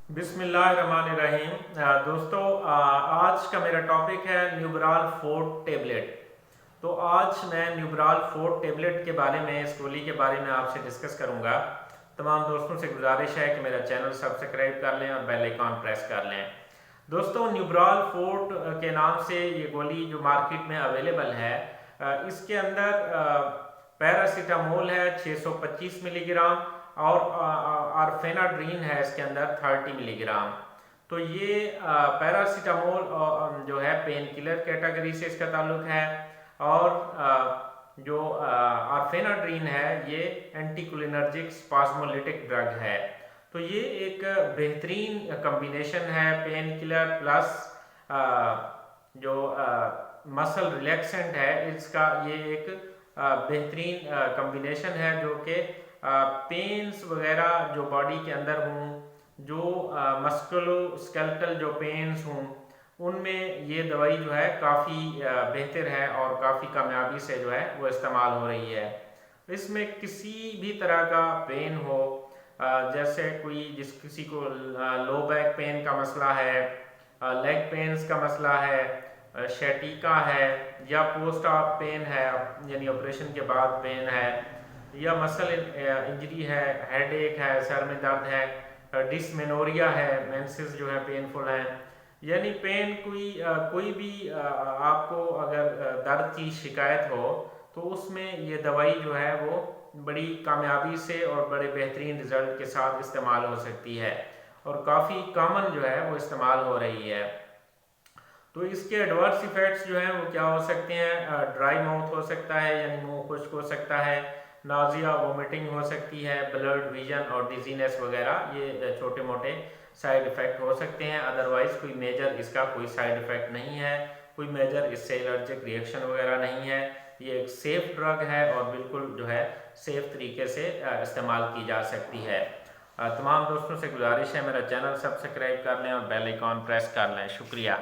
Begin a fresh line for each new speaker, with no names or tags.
बिस्मिल्लाहिर्रहमानिर्रहीम। दोस्तों, आज का मेरा टॉपिक है न्यूबराल फोर्ट टेबलेट। तो आज मैं न्यूबराल फोर्ट टेबलेट के बारे में, इस गोली के बारे में आपसे डिस्कस करूंगा। तमाम दोस्तों से गुजारिश है कि मेरा चैनल सब्सक्राइब कर लें और बेल आइकॉन प्रेस कर लें। दोस्तों, न्यूबराल फोर्ट के नाम से ये गोली जो मार्केट में अवेलेबल है, इसके अंदर पैरासीटामोल है 625 मिलीग्राम और आरफेनाड्रीन है इसके अंदर 30 मिलीग्राम। तो ये पैरासीटामोल जो है पेन किलर कैटेगरी से इसका ताल्लुक है, और जो आरफेनाड्रीन है ये एंटीकोलिनर्जिक स्पाज्मोलिटिक ड्रग है। तो ये एक बेहतरीन कम्बिनेशन है, पेन किलर प्लस जो मसल रिलैक्सेंट है, इसका ये एक बेहतरीन कम्बिनेशन है जो कि पेन्स वगैरह जो बॉडी के अंदर हों, जो मस्कुलो स्केलेटल जो पेन्स हों, उनमें ये दवाई जो है काफ़ी बेहतर है और काफ़ी कामयाबी से जो है वो इस्तेमाल हो रही है। इसमें किसी भी तरह का पेन हो, जैसे किसी को लो बैक पेन का मसला है, लेग पेन्स का मसला है, शैटिका है, या पोस्ट ऑप पेन है यानी ऑपरेशन के बाद पेन है, या मसल इंजरी है, हेडेक है, सर में दर्द है, डिसमेनोरिया है, मेंसेस जो है पेनफुल हैं, यानी पेन कोई भी आपको अगर दर्द की शिकायत हो तो उसमें ये दवाई जो है वो बड़ी कामयाबी से और बड़े बेहतरीन रिजल्ट के साथ इस्तेमाल हो सकती है और काफ़ी कॉमन जो है वो इस्तेमाल हो रही है। तो इसके एडवर्स इफेक्ट्स जो हैं वो क्या हो सकते हैं? ड्राई माउथ हो सकता है यानी मुंह खुश्क हो सकता है, नाजिया वोमिटिंग हो सकती है, ब्लड विजन और डिजीनेस वगैरह, ये छोटे मोटे साइड इफ़ेक्ट हो सकते हैं। अदरवाइज़ कोई मेजर इसका कोई साइड इफ़ेक्ट नहीं है, कोई मेजर इससे एलर्जिक रिएक्शन वगैरह नहीं है। ये एक सेफ़ ड्रग है और बिल्कुल जो है सेफ़ तरीके से इस्तेमाल की जा सकती है। तमाम दोस्तों से गुजारिश है मेरा चैनल सब्सक्राइब कर लें और बेल आइकॉन प्रेस कर लें। शुक्रिया।